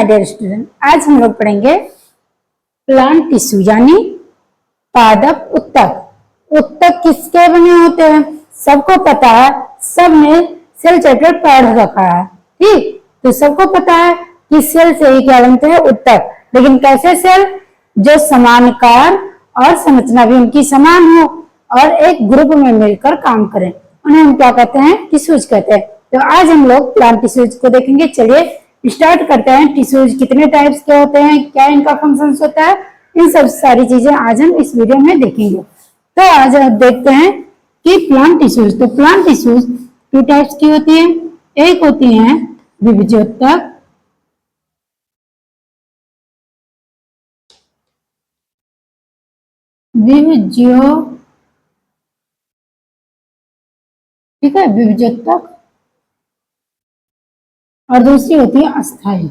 My dear student, आज हम लोग पढ़ेंगे प्लांट टिश्यू यानी पादप उत्तक। उत्तक किसके बने होते हैं सबको पता है, सबने सेल चैप्टर पढ़ रखा है। ठीक, तो सबको पता है कि सेल से ही क्या बनते हैं, उत्तक। लेकिन कैसे सेल? जो समानकार और संरचना भी उनकी समान हो और एक ग्रुप में मिलकर काम करें, उन्हें हम क्या कहते हैं, टिश्यूज कहते हैं। तो आज हम लोग प्लांट टिश्यूज को देखेंगे। चलिए स्टार्ट करते हैं। टिश्यूज कितने टाइप्स के होते हैं, क्या इनका फंक्शन होता है, इन सब सारी चीजें आज हम इस वीडियो में देखेंगे। तो आज हम देखते हैं कि प्लांट टिश्यूज। तो प्लांट टिश्यूज टू टाइप्स की होती है। एक होती है विभज्योतक, विभज्यो, ठीक है, विभज्योतक। और दूसरी होती है अस्थायी,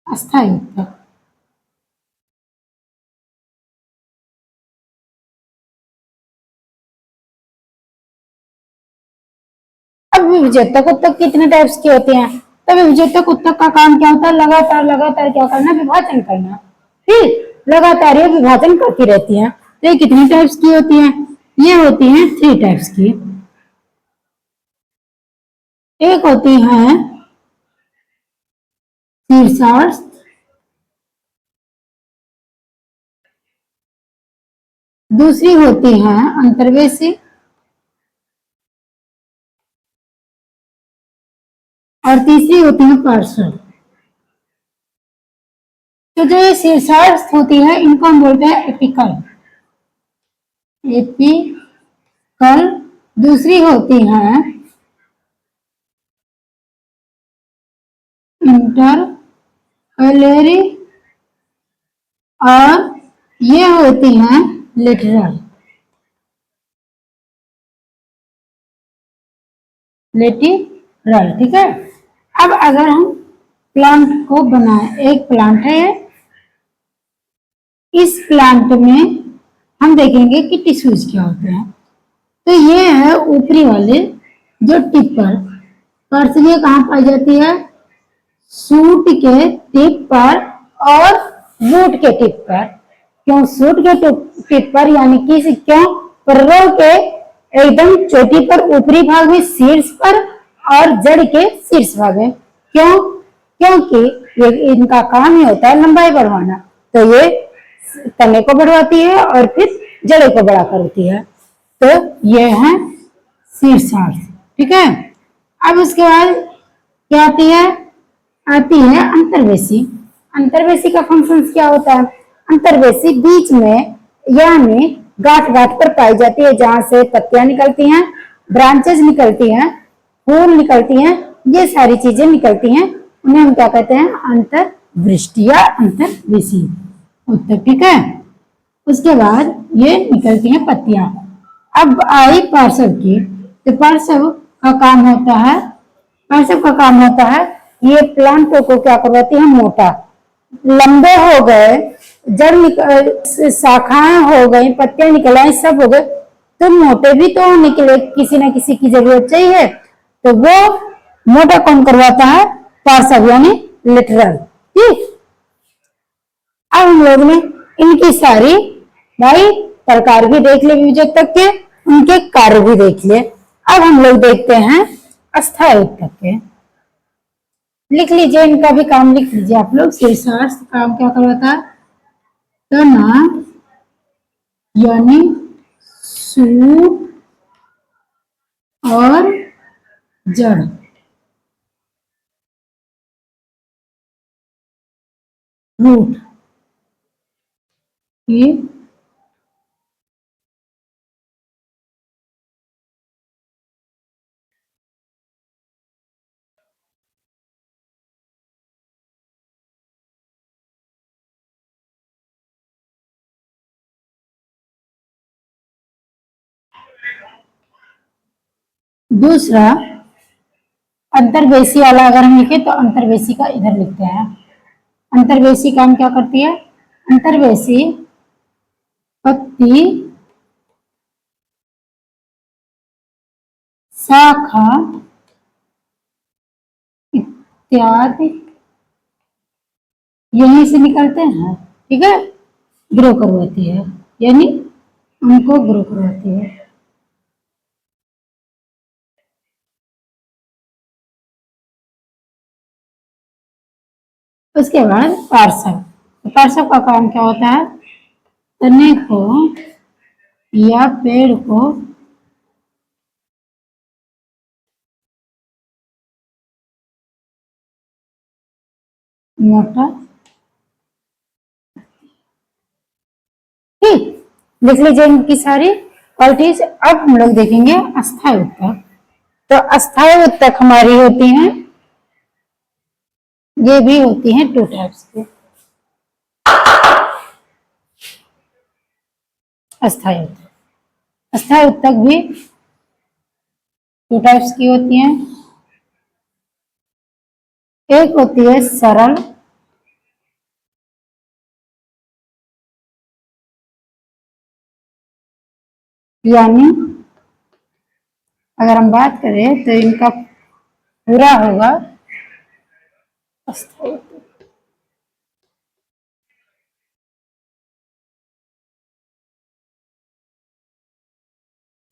अस्थायी उत्तक। अब विभज्योतक उत्तक कितने टाइप्स के होते हैं? तो विभज्योतक उत्तक का काम क्या होता है? लगातार लगातार क्या करना, विभाजन करना। ठीक, लगातार ये विभाजन करती रहती है। तो ये कितनी टाइप्स की होती है? ये होती है 3 टाइप्स की। एक होती है शीर्षार्थ, दूसरी होती है अंतर्वेशी और तीसरी होती है पार्श्व। तो जो ये शीर्षार्थ होती है इनको हम बोलते हैं एपिकल, एपिकल। दूसरी होती है इंटरकैलरी और ये होती हैं लेटरल, लेटरल। ठीक है। अब अगर हम प्लांट को बनाए, एक प्लांट है, इस प्लांट में हम देखेंगे कि टिश्यूज क्या होते हैं। तो ये है ऊपरी वाले जो टिपर, पर्सलिया कहाँ पाई जाती है? सूट के टिप पर और रूट के टिप पर। क्यों सूट के टिप पर, यानी कि क्यों पर्रों के एकदम चोटी पर, ऊपरी भाग में, शीर्ष पर और जड़ के शीर्ष भाग में। क्यों? क्योंकि ये इनका काम ही होता है लंबाई बढ़वाना। तो ये तने को बढ़वाती है और फिर जड़ों को बढ़ाकर होती है। तो ये है शीर्षार्थ। ठीक है। अब उसके बाद क्या आती है? आती है अंतर्वेशी। अंतर्वेशी का फंक्शन क्या होता है? अंतर्वेशी बीच में यानी गांठ गांठ पर पाई जाती है, जहां से पत्तियां निकलती हैं, ब्रांचेस निकलती हैं, फूल निकलती हैं, ये सारी चीजें निकलती हैं। उन्हें हम क्या कहते हैं? अंतर्वृष्टि या अंतर्वेशी उत्तक। ठीक है। उसके बाद ये निकलती हैं पत्तियां। अब आई पार्श्व की। तो पार्श्व का काम होता है, पार्श्व का काम होता है ये प्लांटों को क्या करवाती है? मोटा, लंबे हो गए, जड़ शाखाएं हो गई, पत्तियां निकल आई, सब हो गए, तो मोटे भी तो होने के लिए किसी न किसी की जरूरत चाहिए। तो वो मोटा कौन करवाता है? पार्श्व यानी लिटरल। ठीक। अब हम लोग ने इनकी सारी भाई प्रकार भी देख लिए विभज्योतक के, उनके कार्य भी देख लिए। अब हम लोग देखते हैं अस्थायी उत्तक के। लिख लीजिए, इनका भी काम लिख लीजिए आप लोग। शीर्षार्थ काम क्या करवाता है? तना यानी सूट और जड़, रूट की दूसरा अंतर्वेशी वाला अगर हम लिखे तो अंतर्वेशी का इधर लिखते हैं। अंतर्वेशी काम क्या करती है? अंतर्वेशी पत्ती, शाखा इत्यादि यहीं से निकलते हैं, ठीक है। ग्रो करवाती है, यानी उनको ग्रो करवाती है। उसके बाद पार्श्व, तो पार्श्व का काम क्या होता है? तने को या पेड़ को मोटा, ठीक, लिख लीजिए इनकी सारी क्वालिटीज। अब हम लोग देखेंगे अस्थायी उत्तक। तो अस्थायी उत्तक हमारी होती हैं, ये भी होती हैं टू टाइप्स की। अस्थायी उत्तक, अस्थायी उत्तक भी टू टाइप्स की होती हैं। एक होती है सरल, यानी अगर हम बात करें तो इनका पूरा होगा अस्थायी उत्तक।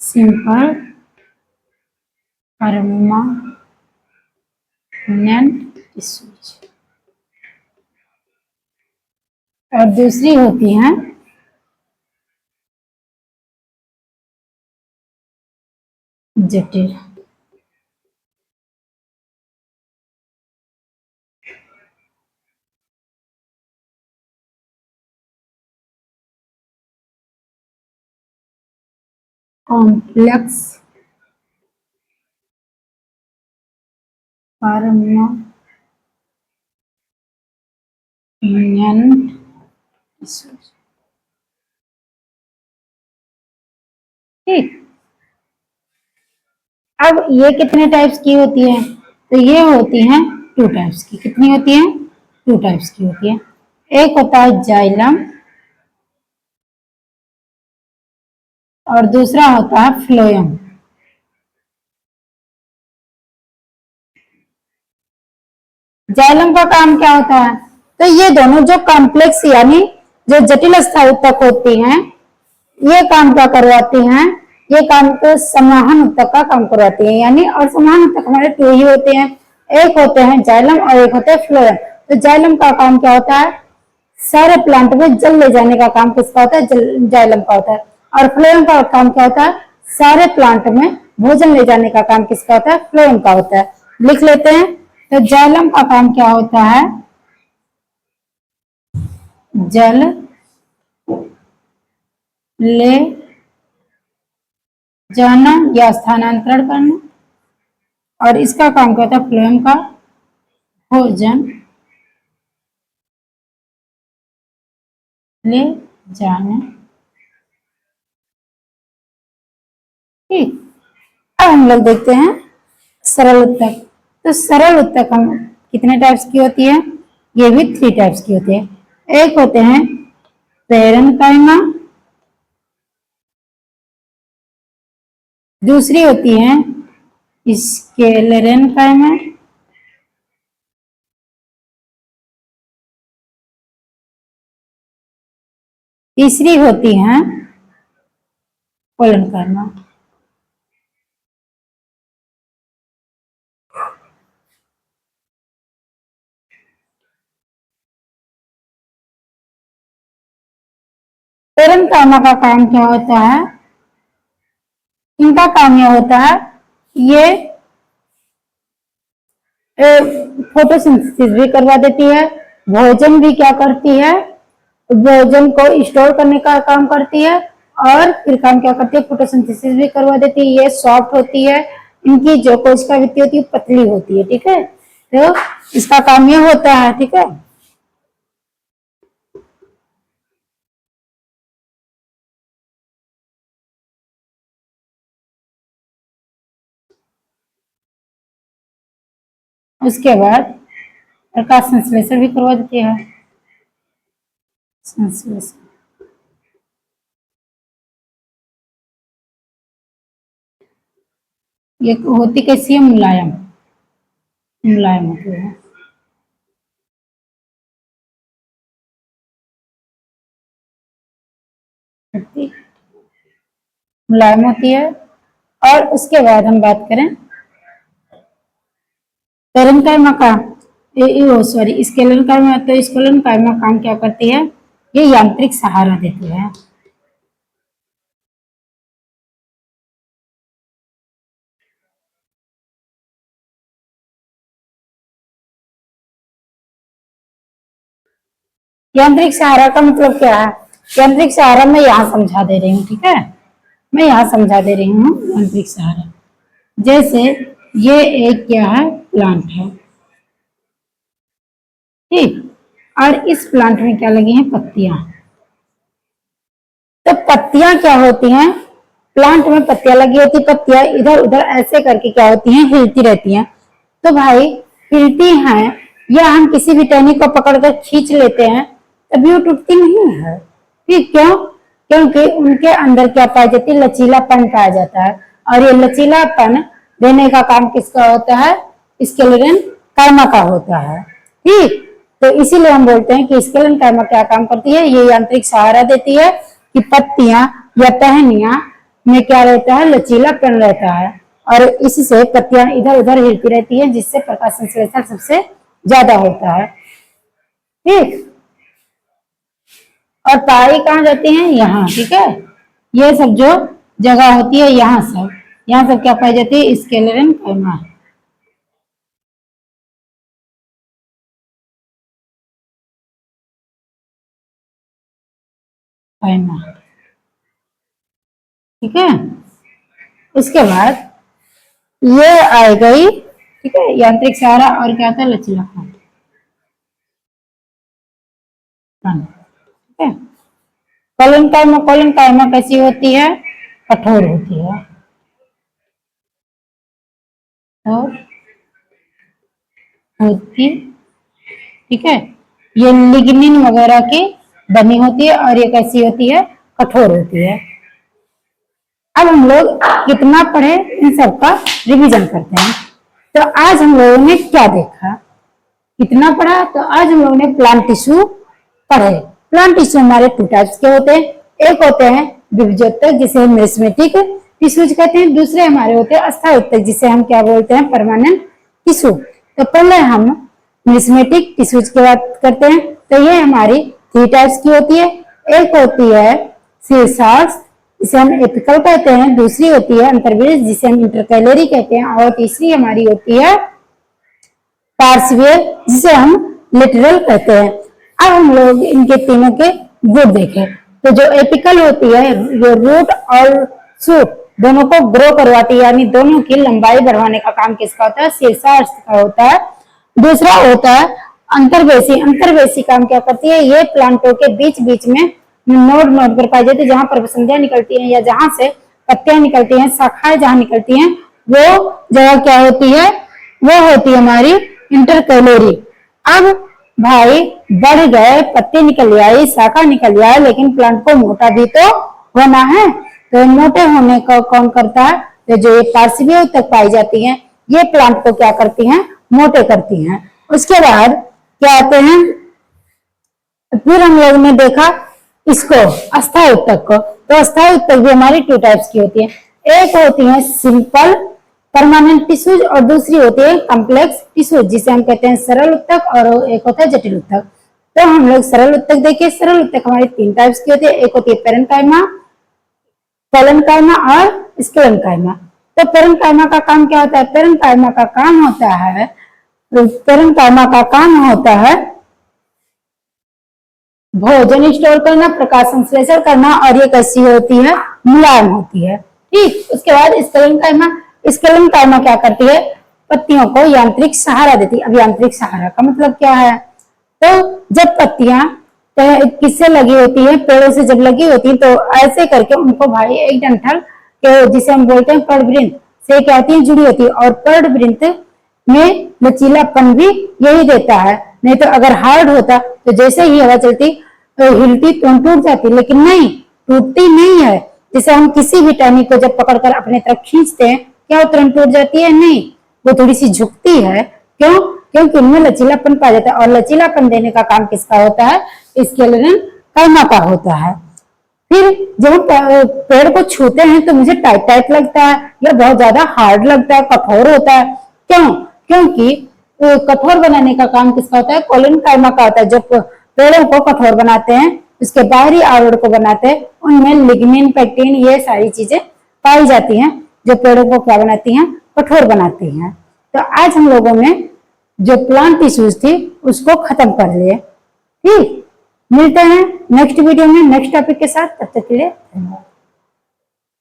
Simple permanent tissues. और दूसरी होती हैं जटिल, कॉम्प्लेक्स परमानेंट टिश्यूज, ठीक। अब ये कितने टाइप्स की होती है? तो ये होती हैं टू टाइप्स की। कितनी होती हैं? टू टाइप्स की होती है। एक होता है जाइलम और दूसरा होता है फ्लोएम। जाइलम का काम क्या होता है? तो ये दोनों जो कॉम्प्लेक्स यानी जो जटिल अस्थायी उत्तक होती हैं, ये काम क्या करवाती हैं? ये काम तो संवहन उत्तक का काम करवाती है, यानी और संवहन उत्तक हमारे टू ही होते हैं, एक होते हैं जाइलम और एक होते हैं फ्लोएम। तो जाइलम का काम क्या होता है? सारे प्लांट में जल ले जाने का काम किसका होता है? जाइलम का होता है। और फ्लोएम का काम क्या होता है? सारे प्लांट में भोजन ले जाने का काम किसका होता है? फ्लोएम का होता है। लिख लेते हैं। तो जाइलम का काम क्या होता है? जल ले जाना या स्थानांतरण करना, और इसका काम क्या होता है? फ्लोएम का भोजन ले जाना, ठीक। अब हम लोग देखते हैं सरल उत्तक। तो सरल उत्तक हम कितने टाइप्स की होती है? ये भी थ्री टाइप्स की होती है। एक होते हैं पेरेन्काइमा, दूसरी होती है स्क्लेरेन्काइमा, तीसरी होती है पोलेनकाइमा। पेरेन्काइमा का काम क्या होता है? इनका काम यह होता है, ये फोटोसिंथेसिस भी करवा देती है, भोजन भी क्या करती है? भोजन को स्टोर करने का काम करती है, और फिर काम क्या करती है? फोटोसिंथेसिस भी करवा देती है। ये सॉफ्ट होती है, इनकी जो कोशिका भित्ति होती है पतली होती है, ठीक है। तो इसका काम ये होता है, ठीक है। उसके बाद प्रकाश संश्लेषण भी करवा देती है। संश्लेषण, ये होती कैसी है? मुलायम, मुलायम होती है। मुलायम होती है। और उसके बाद हम बात करें पेरेन्काइमा का, सॉरी स्क्लेरेनकाइमा, तो स्क्लेरेनकाइमा काम क्या करती है, ये यांत्रिक सहारा देती है। यांत्रिक सहारा का मतलब क्या है, यांत्रिक सहारा मैं यहाँ समझा दे रही हूँ, ठीक है, मैं यहाँ समझा दे रही हूँ यांत्रिक सहारा। जैसे ये एक क्या है, प्लांट है, ठीक, और इस प्लांट में क्या लगी हैं, पत्तियां। तो पत्तियां क्या होती हैं, प्लांट में पत्तियां लगी होती, पत्तियां इधर उधर ऐसे करके क्या होती हैं, हिलती रहती हैं। तो भाई हिलती हैं, या हम किसी भी टहनी को पकड़कर खींच लेते हैं तभी वो टूटती नहीं है, ठीक, क्यों, क्योंकि उनके अंदर क्या पाया जाती है, लचीलापन पाया जाता है। और ये लचीलापन देने का काम किसका होता है, स्क्लेरेनकाइमा का होता है, ठीक। तो इसीलिए हम बोलते हैं कि स्क्लेरेनकाइमा क्या काम करती है, ये यांत्रिक सहारा देती है कि पत्तियां या टहनियां में क्या रहता है, लचीलापन रहता है, और इससे पत्तियां इधर उधर हिलती रहती है, जिससे प्रकाश संश्लेषण सबसे ज्यादा होता है, ठीक। और पाई कहाँ जाती है, यहाँ, ठीक है, ये सब जो जगह होती है यहाँ सब क्या पाई जाती है, स्क्लेरेनकाइमा। ठीक है, उसके बाद ये आ गई, ठीक है, यांत्रिक सहारा, और क्या था, लचीलापन, ठीक है। कोलेनकाइमा कैसी होती है, कठोर होती है, और होती, ठीक है, ये लिग्निन वगैरह की बनी होती है, और ये कैसी होती है, कठोर होती है। अब हम लोग कितना पढ़े, इन सबका रिवीजन करते हैं। तो आज हम लोगों ने क्या देखा, कितना पढ़ा, तो आज हम लोगों ने प्लांट टिश्यू पढ़े। प्लांट टिश्यू हमारे टू टाइप्स के होते हैं, एक होते हैं विभजोत्तक जिसे हम मेरिस्मेटिक टिश्यूज कहते हैं, दूसरे हमारे होते हैं अस्थायी उत्तक जिसे हम क्या बोलते हैं, परमानेंट टिश्यू। तो पहले हम मेरिस्मेटिक टिश्यूज की बात करते हैं। तो ये हमारी थ्री टाइप्स की होती है, एक होती है शीर्षार्थ जिसे हम एपिकल कहते हैं, दूसरी होती है अंतर्वृत्त जिसे हम इंटरकैलरी कहते हैं, और तीसरी हमारी होती है पार्श्वीय जिसे हम लिटरल कहते हैं। अब हम लोग इनके तीनों के गुण देखें। तो जो एपिकल होती है, जो रूट और शूट दोनों को ग्रो करवाती है, यानी दोनों की लंबाई बढ़ाने का काम किसका होता है, शीर्षार्थ का होता है। दूसरा होता है अंतर्वेशी, अंतर्वेशी काम क्या करती है, ये प्लांटों के बीच बीच में नोड नोड पर पाई जाती है, जहां पर संध्या निकलती है या जहां से पत्तियां निकलती हैं, शाखाएं जहां निकलती हैं, वो जगह क्या होती है, वो होती है हमारी इंटरकैलरी। अब भाई बढ़ गए, पत्ते निकल आई, शाखा निकल आई, लेकिन प्लांट को मोटा भी तो होना है। तो मोटे होने का कौन करता है, तो जो ये पार्श्वीय तक पाई जाती हैं, ये प्लांट को क्या करती हैं, मोटे करती हैं। उसके बाद क्या आते हैं, फिर हम लोग ने देखा इसको अस्थायी उत्तक को। तो अस्थायी उत्तक भी हमारी टू टाइप्स की होती है, एक होती है सिंपल परमानेंट टिश्यूज और दूसरी होती है कॉम्प्लेक्स टिश्यूज जिसे हम कहते हैं सरल उत्तक, और एक होता है जटिल उत्तक। तो हम लोग सरल उत्तक देखिए, सरल उत्तक हमारी तीन टाइप्स की होती है, एक होती है पेरेन्काइमा, कोलेनकाइमा और स्क्लेरेनकाइमा। तो पेरेन्काइमा का काम क्या होता है, पेरेन्काइमा का काम होता है, पेरेन्काइमा का काम होता है भोजन स्टोर करना, प्रकाश संश्लेषण करना, और ये कैसी होती है, मुलायम होती है, ठीक। उसके बाद स्क्लेरेनकाइमा, स्क्लेरेनकाइमा क्या करती है, पत्तियों को यांत्रिक सहारा देती है। अब यांत्रिक सहारा का मतलब क्या है, तो जब पत्तियां किससे लगी होती है, पेड़ों से जब लगी होती है, तो ऐसे करके उनको भाई एक डंठल के जिसे हम बोलते हैं पर्णवृंत से क्या होती है, जुड़ी होती है, और पर्णवृंत में लचीलापन भी यही देता है। नहीं तो अगर हार्ड होता तो जैसे ही हवा चलती तो हिलती तो टूट जाती, लेकिन नहीं, टूटती नहीं है। जैसे हम किसी भी टहनी को जब पकड़कर अपने तरफ खींचते हैं, क्या वो तुरंत टूट जाती है, नहीं, वो थोड़ी सी झुकती है। क्यों, क्योंकि उनमें लचीलापन पाया जाता है, और लचीलापन देने का काम किसका होता है, स्क्लेरेनकाइमा का होता है, फिर जब हम पेड़ को छूते हैं तो मुझे टाइट टाइट लगता है या बहुत ज्यादा हार्ड लगता है, कठोर होता है। क्यों? क्योंकि कठोर बनाने का काम किसका होता है? कोलिन काइमा का होता है। जो पेड़ों को कठोर बनाते हैं, उसके बाहरी आवरण को बनाते हैं, उनमें लिग्निन, पेक्टिन, ये सारी चीजें पाई जाती हैं जो पेड़ों को क्या बनाती हैं? कठोर बनाती हैं। तो आज हम लोगों ने जो प्लांट टिश्यूज थी उसको खत्म कर लिए। ठीक, मिलते हैं नेक्स्ट वीडियो में नेक्स्ट टॉपिक के साथ। तब तक के लिए धन्यवाद।